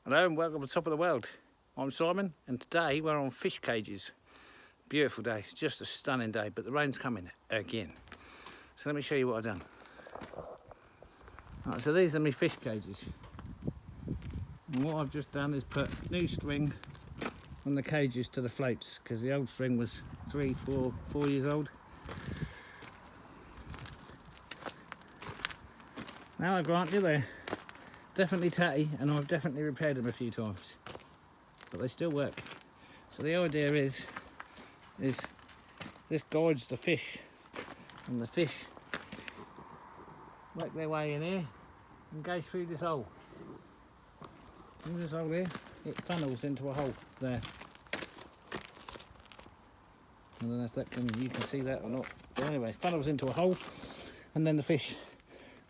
Hello and welcome to the top of the world. I'm Simon and today we're on fish cages. Beautiful day, it's just a stunning day, but the rain's coming again. So let me show you what I've done. Right, so these are my fish cages. And what I've just done is put new string on the cages to the floats because the old string was 4 years old. Now I grant you they're definitely tatty and I've definitely repaired them a few times, but they still work. So the idea is this guides the fish, and the fish work their way in here and goes through this hole. In this hole here, it funnels into a hole there. I don't know if you can see that or not, but anyway, funnels into a hole, and then the fish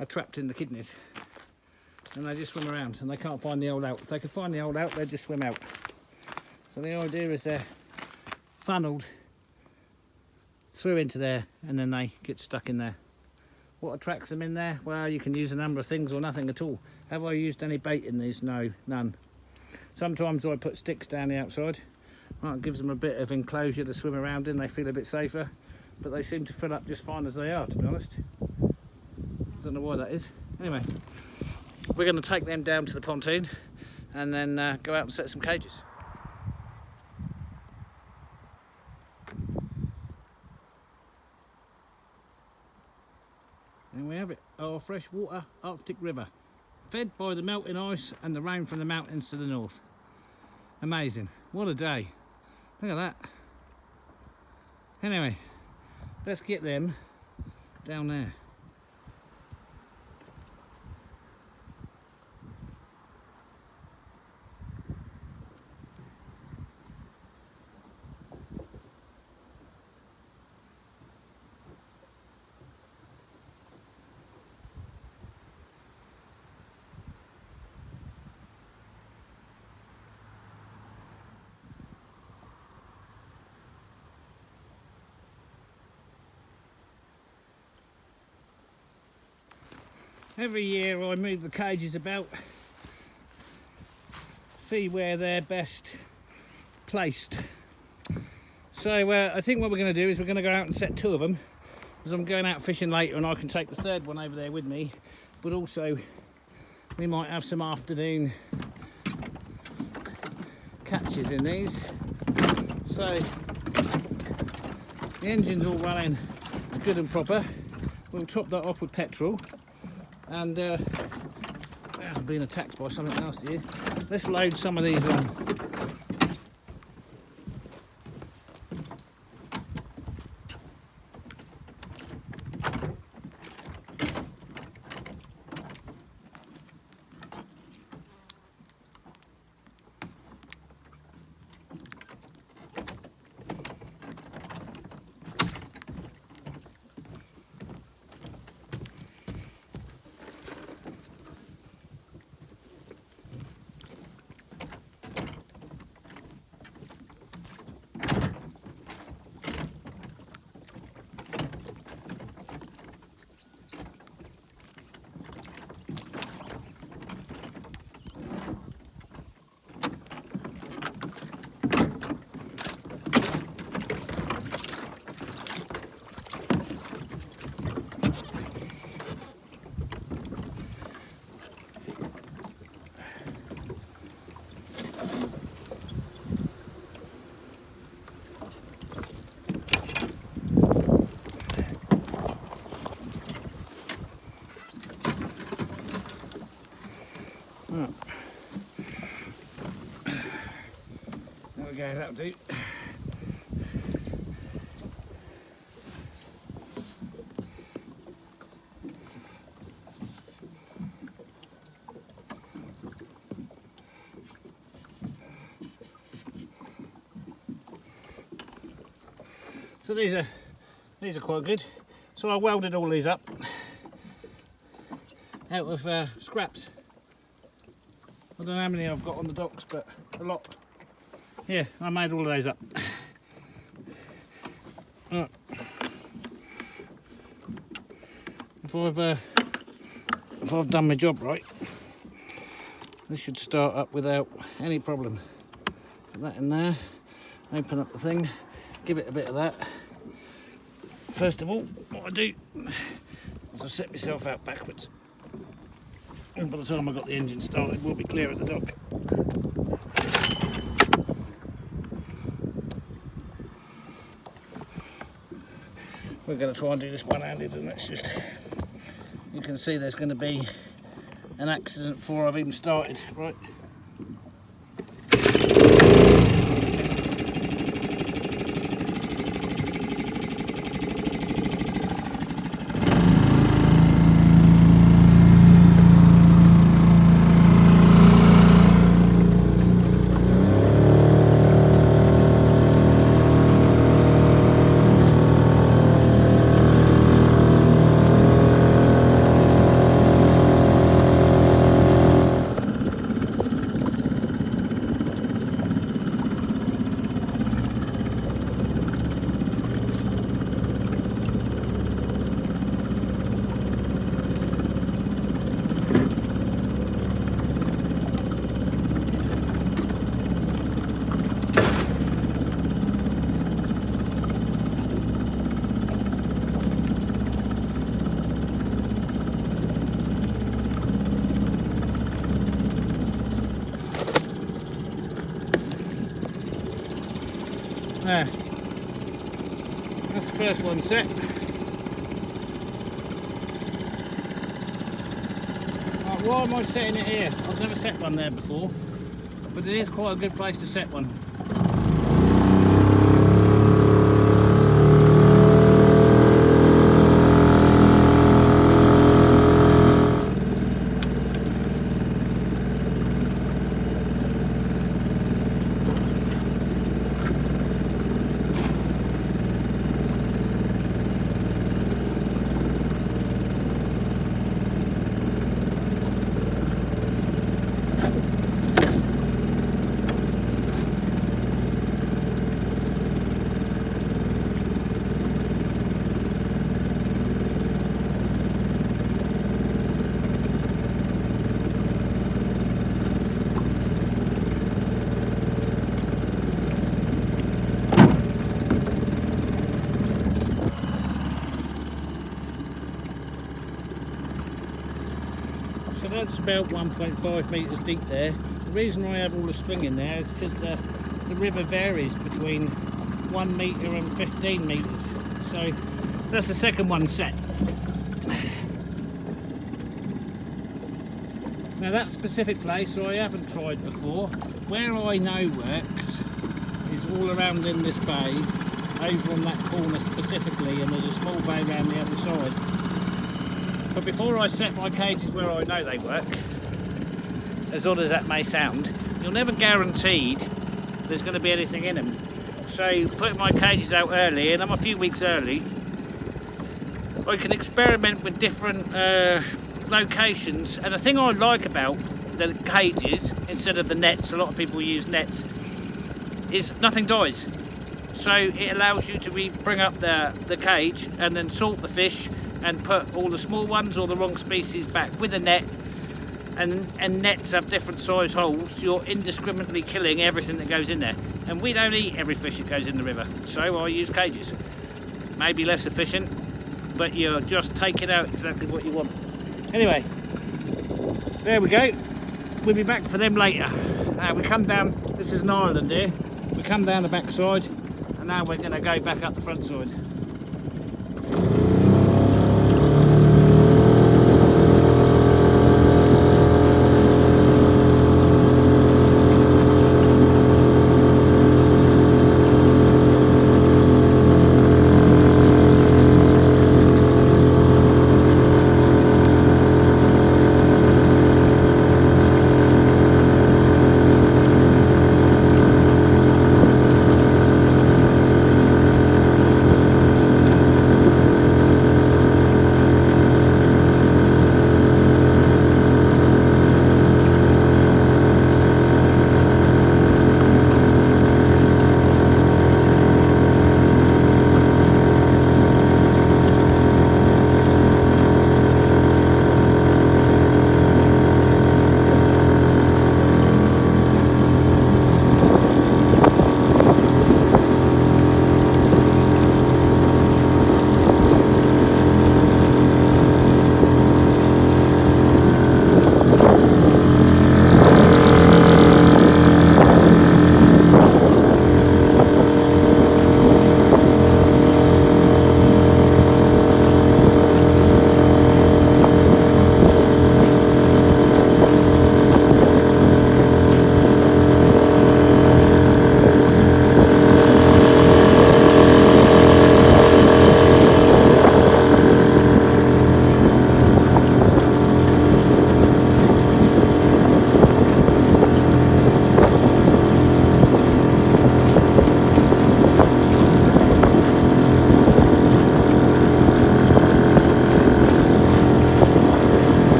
are trapped in the kidneys and they just swim around and they can't find the old out. If they can find the old out, they just swim out. So the idea is they're funneled through into there and then they get stuck in there. What attracts them in there? Well, you can use a number of things or nothing at all. Have I used any bait in these? No, none. Sometimes I put sticks down the outside. Well, it gives them a bit of enclosure to swim around in. They feel a bit safer, but they seem to fill up just fine as they are, to be honest. Don't know why that is. Anyway, we're going to take them down to the pontoon and then go out and set some cages. There we have it, our freshwater Arctic river, fed by the melting ice and the rain from the mountains to the north. Amazing, what a day. Look at that. Anyway, let's get them down there. Every year I move the cages about, see where they're best placed. So I think what we're going to do is we're going to go out and set 2 of them, because I'm going out fishing later and I can take the 3rd one over there with me, but also we might have some afternoon catches in these. So the engine's all running good and proper. We'll top that off with petrol. And I'm being attacked by something nasty here. Let's load some of these on. There we go, that'll do. So these are quite good. So I welded all these up out of scraps. I don't know how many I've got on the docks, but a lot. Yeah, I made all of those up. Right. If I've done my job right, This should start up without any problem. Put that in there, open up the thing, give it a bit of that. First of all, what I do is I set myself out backwards. And by the time I got the engine started, we'll be clear at the dock. We're going to try and do this one-handed, and that's just, you can see there's going to be an accident before I've even started, right? There, that's the first one set. Right, why am I setting it here? I've never set one there before, but it is quite a good place to set one. So that's about 1.5 metres deep there. The reason I have all the string in there is because the river varies between 1 metre and 15 metres. So that's the second one set. Now that specific place I haven't tried before. Where I know works is all around in this bay, over on that corner specifically, and there's a small bay around the other side. But before I set my cages where I know they work, as odd as that may sound, you're never guaranteed there's going to be anything in them. So putting my cages out early, and I'm a few weeks early, I can experiment with different locations. And the thing I like about the cages, instead of the nets, a lot of people use nets, is nothing dies. So it allows you to bring up the cage and then salt the fish and put all the small ones or the wrong species back with a net. And nets have different size holes. You're indiscriminately killing everything that goes in there. And we don't eat every fish that goes in the river, so I use cages. Maybe less efficient, but you're just taking out exactly what you want. Anyway, there we go. We'll be back for them later. Now we come down, this is an island here. We come down the back side, and now we're going to go back up the front side.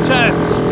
turns.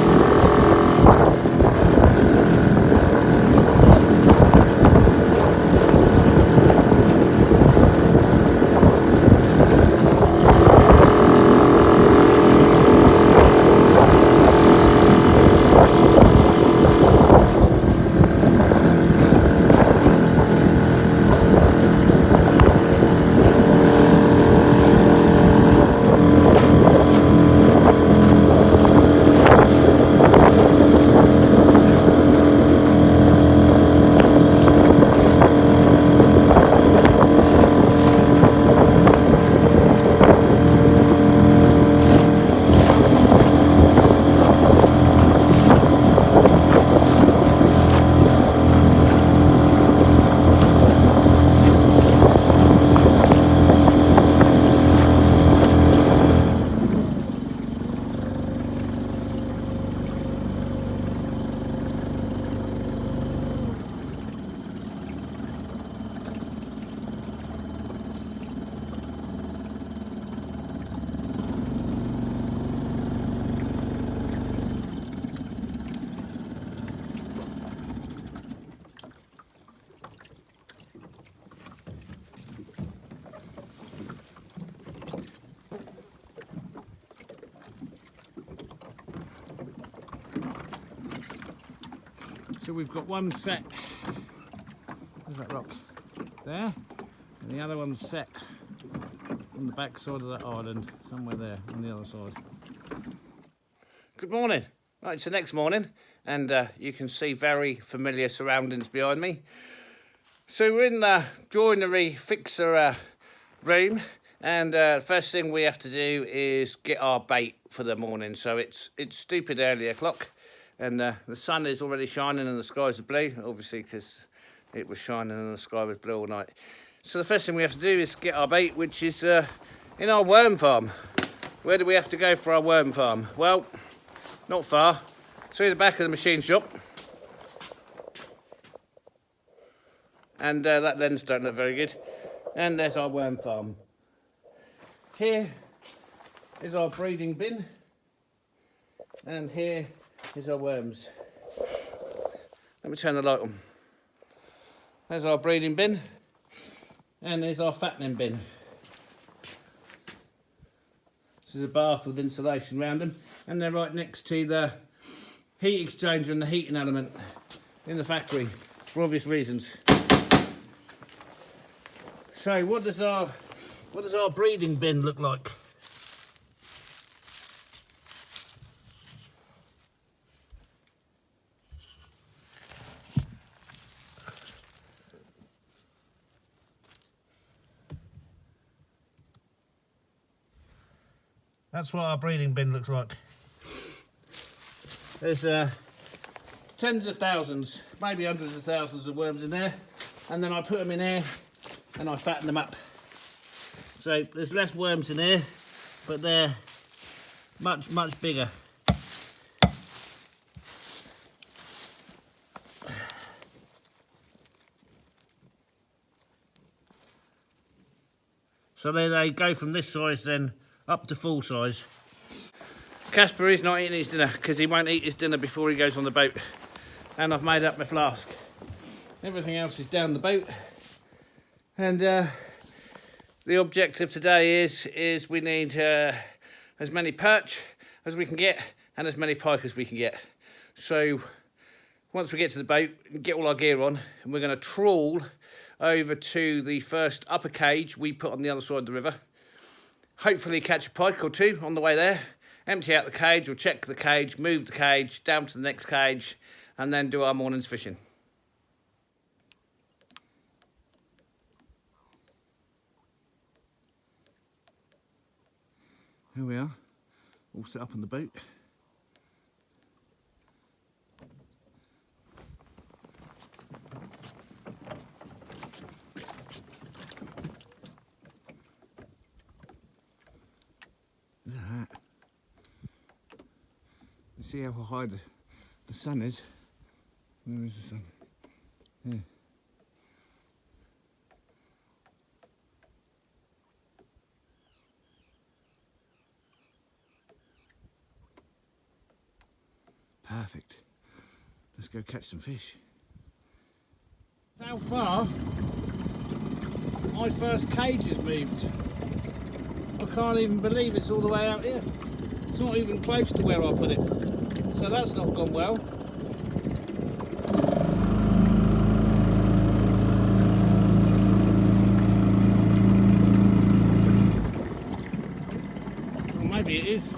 So we've got one set, where's that rock? There, and the other one's set on the back side of that island, somewhere there on the other side. Good morning. Right, it's the next morning, and you can see very familiar surroundings behind me. So we're in the joinery fixer room, and first thing we have to do is get our bait for the morning. So it's stupid early o'clock. And the sun is already shining and the skies are blue, obviously because it was shining and the sky was blue all night. So the first thing we have to do is get our bait, which is in our worm farm. Where do we have to go for our worm farm? Well, not far. Through the back of the machine shop. And that lens don't look very good. And there's our worm farm. Here is our breeding bin. And here is our worms. Let me turn the light on. There's our breeding bin, and there's our fattening bin. This is a bath with insulation around them, and they're right next to the heat exchanger and the heating element in the factory, for obvious reasons. So what does our breeding bin look like? That's what our breeding bin looks like. There's tens of thousands, maybe hundreds of thousands of worms in there, and then I put them in here and I fatten them up. So there's less worms in here, but they're much, much bigger. So then they go from this size then up to full size. Casper is not eating his dinner because he won't eat his dinner before he goes on the boat. And I've made up my flask. Everything else is down the boat. And the objective today is we need as many perch as we can get and as many pike as we can get. So once we get to the boat, get all our gear on, and we're going to trawl over to the first upper cage we put on the other side of the river. Hopefully catch a pike or two on the way there, empty out the cage or check the cage, move the cage down to the next cage, and then do our morning's fishing. Here we are, all set up on the boat. Look at that. You see how high the sun is? Where is the sun? Here. Perfect. Let's go catch some fish. How far my first cage has moved. I can't even believe it's all the way out here. It's not even close to where I put it. So that's not gone well. Or maybe it is.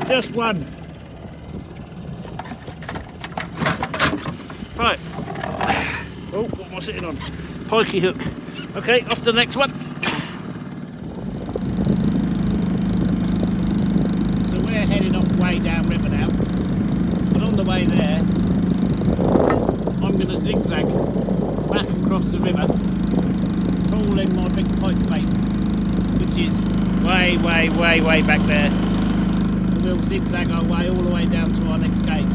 Just one. Right. Oh, what am I sitting on? Pikey hook. Okay, off to the next one. So we're heading off way down river now. But on the way there, I'm going to zigzag back across the river, trawling my big pike bait, which is way back there. We'll zigzag our way all the way down to our next cage.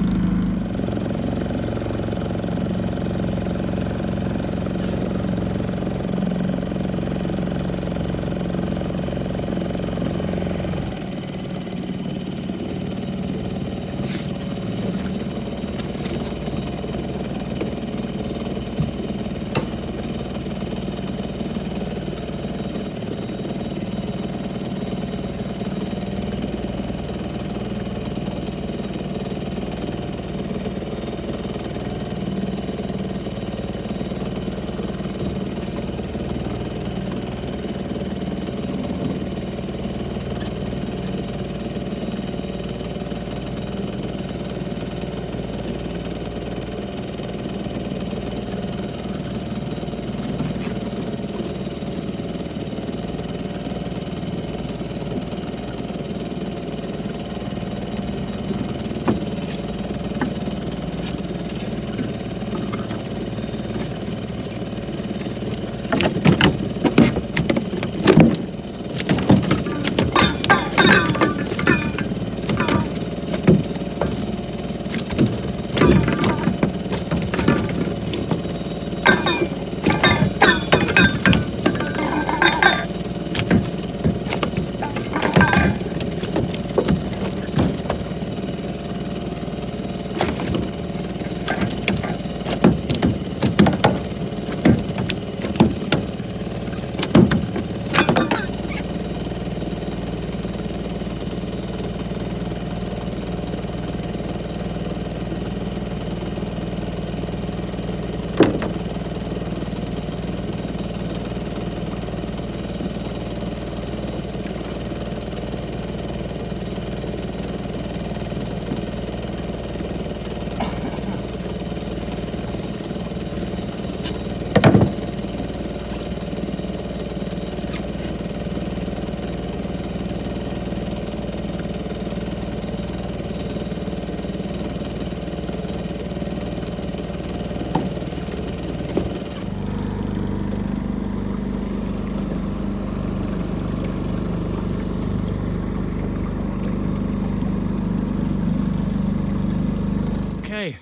Okay,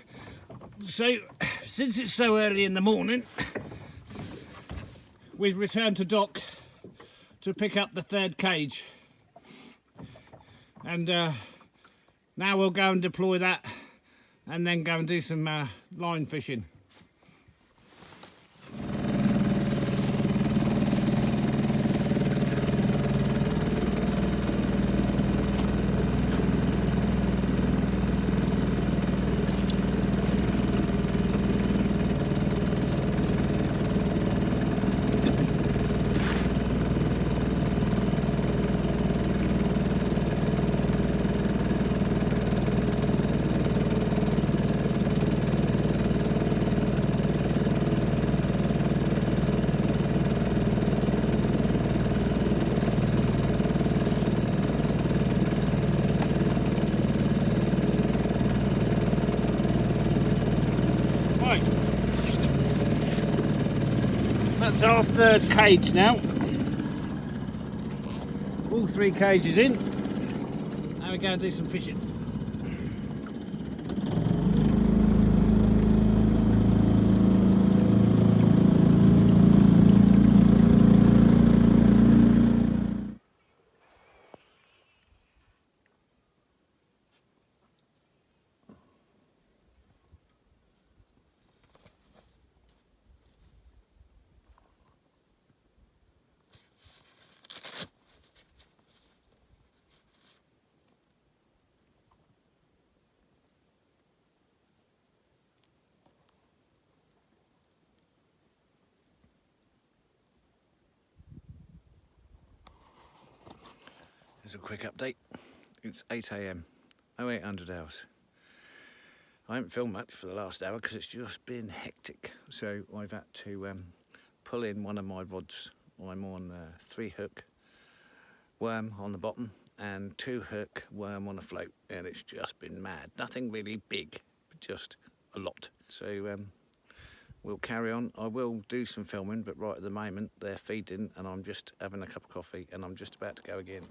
so since it's so early in the morning, we've returned to dock to pick up the third cage, and now we'll go and deploy that and then go and do some line fishing. So off the cage now. All 3 cages in. Now we're going to do some fishing. Here's a quick update. It's 8 AM, 0800 hours. I haven't filmed much for the last hour because it's just been hectic. So I've had to pull in one of my rods. I'm on a 3-hook worm on the bottom and 2-hook worm on a float, and it's just been mad. Nothing really big, but just a lot. So we'll carry on. I will do some filming, but right at the moment they're feeding and I'm just having a cup of coffee and I'm just about to go again.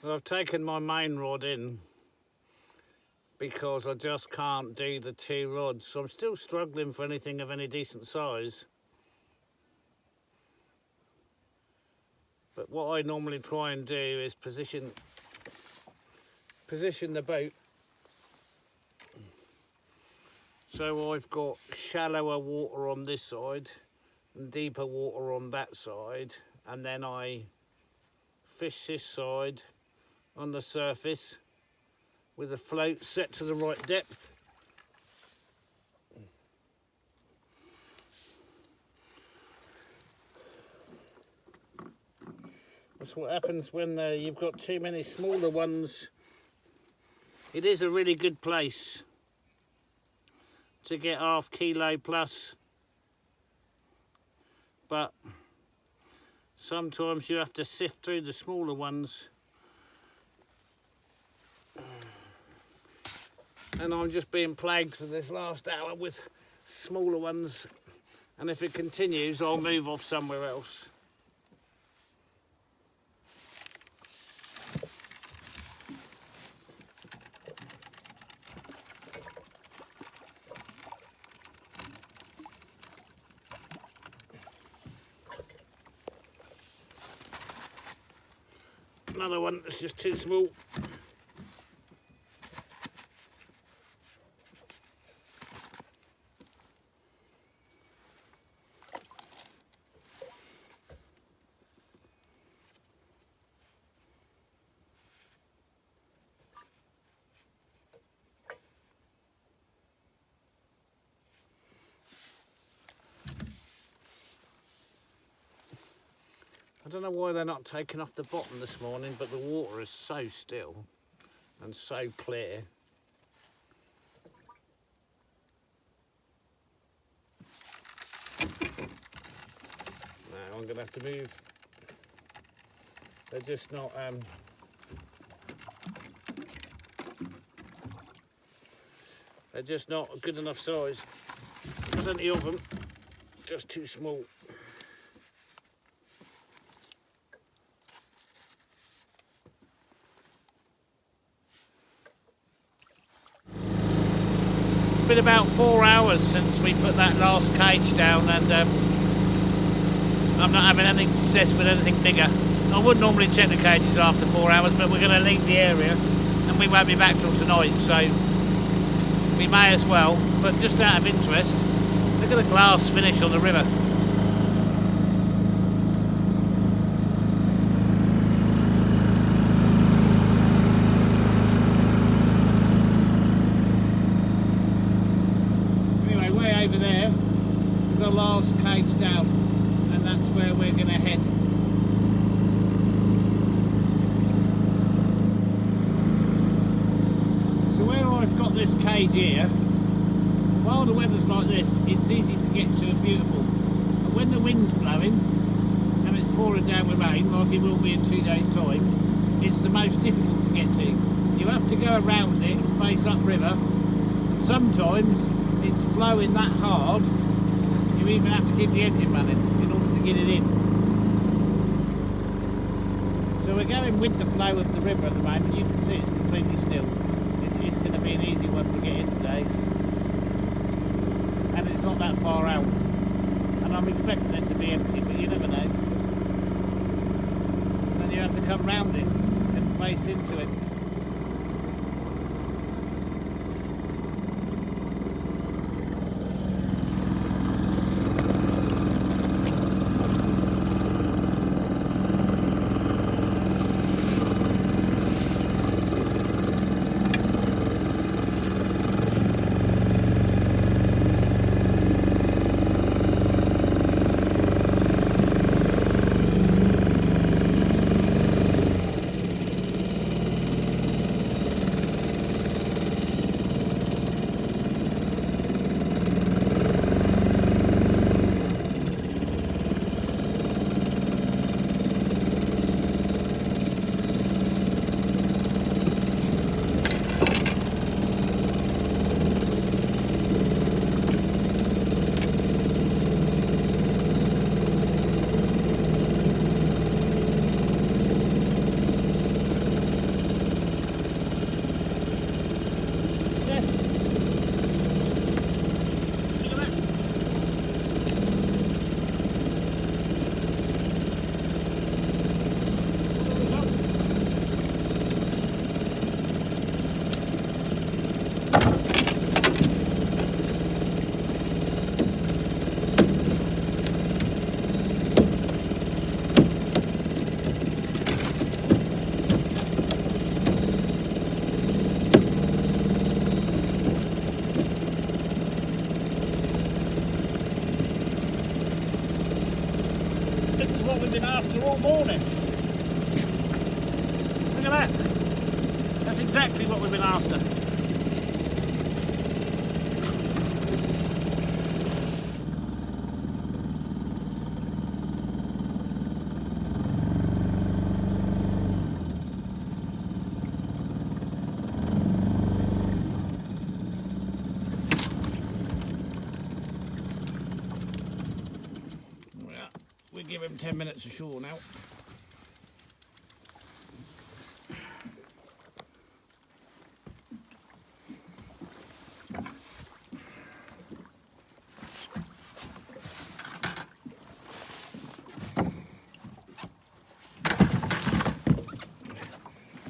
Well, I've taken my main rod in because I just can't do the 2 rods, so I'm still struggling for anything of any decent size. But what I normally try and do is position the boat so I've got shallower water on this side and deeper water on that side, and then I fish this side on the surface with the float set to the right depth. That's what happens when you've got too many smaller ones. It is a really good place to get ½ kilo plus, but sometimes you have to sift through the smaller ones. And I'm just being plagued for this last hour with smaller ones, and if it continues I'll move off somewhere else. Another one that's just too small. I don't know why they're not taking off the bottom this morning, but the water is so still and so clear. Now I'm going to have to move. They're just not a good enough size. Plenty of them, just too small. It's been about 4 hours since we put that last cage down, and I'm not having any success with anything bigger. I would normally check the cages after 4 hours, but we're going to leave the area and we won't be back till tonight, so we may as well. But just out of interest, look at the glass finish on the river. Over there is the last cage down, and that's where we're going to head. got this cage here. While the weather's like this, it's easy to get to and beautiful. But when the wind's blowing and it's pouring down with rain, like it will be in 2 days' time, it's the most difficult to get to. You have to go around it and face upriver. Sometimes it's flowing that hard, you even have to keep the engine running in order to get it in. So we're going with the flow of the river at the moment. You can see it's completely still. It's going to be an easy one to get in today. And it's not that far out. And I'm expecting it to be empty, but you never know. And then you have to come round it and face into it. We've been after all morning. Look at that. That's exactly what we've been after. We give him 10 minutes ashore now.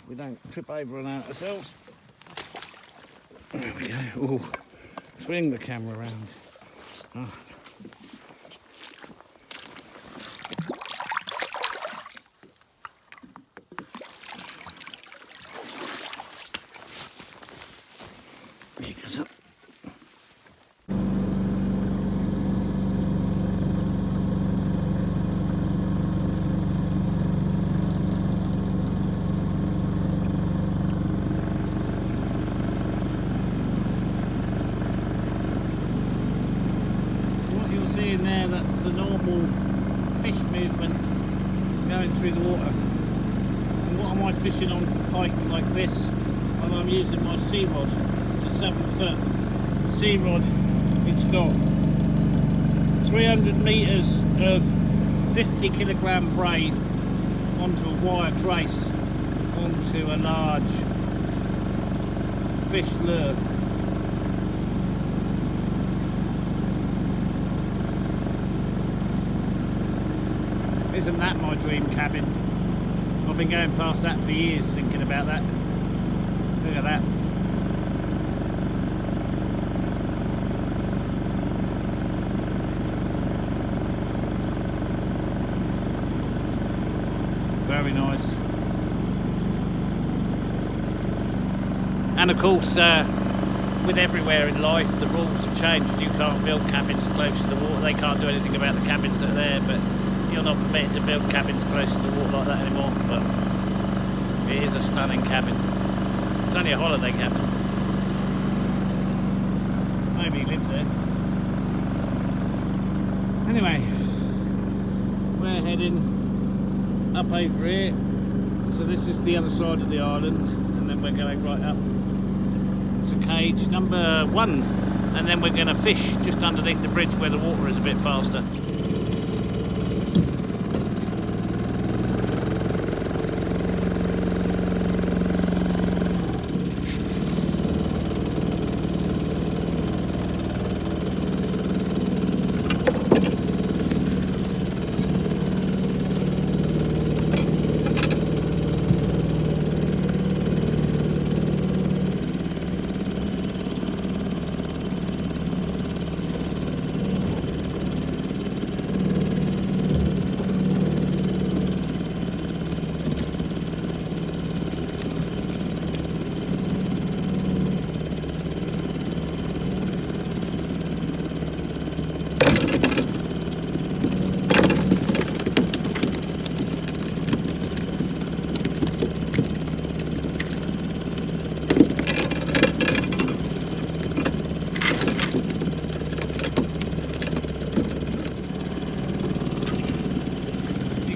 We don't trip over and out ourselves. There we go. Ooh. Swing the camera around. Oh. There goes up. In there, that's the normal fish movement going through the water. And what am I fishing on for pike like this? When I'm using my sea rod, a 7-foot sea rod. It's got 300 metres of 50 kilogram braid onto a wire trace onto a large fish lure. Isn't that my dream cabin? I've been going past that for years thinking about that. Look at that. Very nice. And of course, with everywhere in life, the rules have changed. You can't build cabins close to the water. They can't do anything about the cabins that are there, but you're not permitted to build cabins close to the water like that anymore. But it is a stunning cabin. It's only a holiday cabin. Nobody lives there. Anyway, we're heading up over here. So this is the other side of the island, and then we're going right up to cage number 1, and then we're going to fish just underneath the bridge where the water is a bit faster.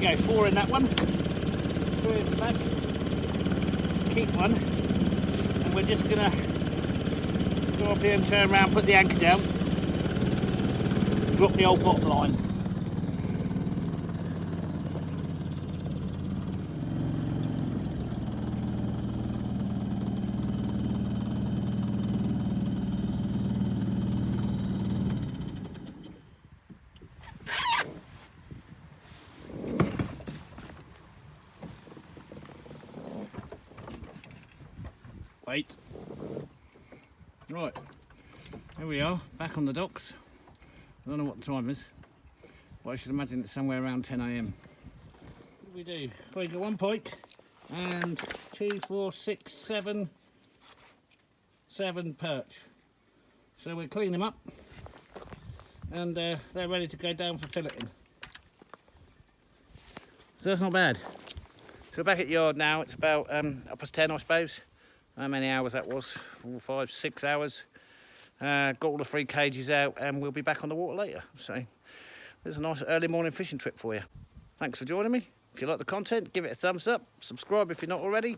Go 4 in that one, 3 in the back, keep 1, and we're just gonna go up here and turn around, put the anchor down, drop the old bottom line. Wait. Right, here we are, back on the docks. I don't know what the time is, but I should imagine it's somewhere around 10 AM. What do we do? We got 1 pike and 2, 4, 6, 7 perch. So we'll clean them up, and they're ready to go down for filleting. So that's not bad. So we're back at yard now. It's about 10:30, I suppose. How many hours that was? 4, 5, 6 hours. Got all the 3 cages out, and we'll be back on the water later. So there's a nice early morning fishing trip for you. Thanks for joining me. If you like the content, give it a thumbs up. Subscribe if you're not already.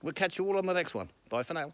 We'll catch you all on the next one. Bye for now.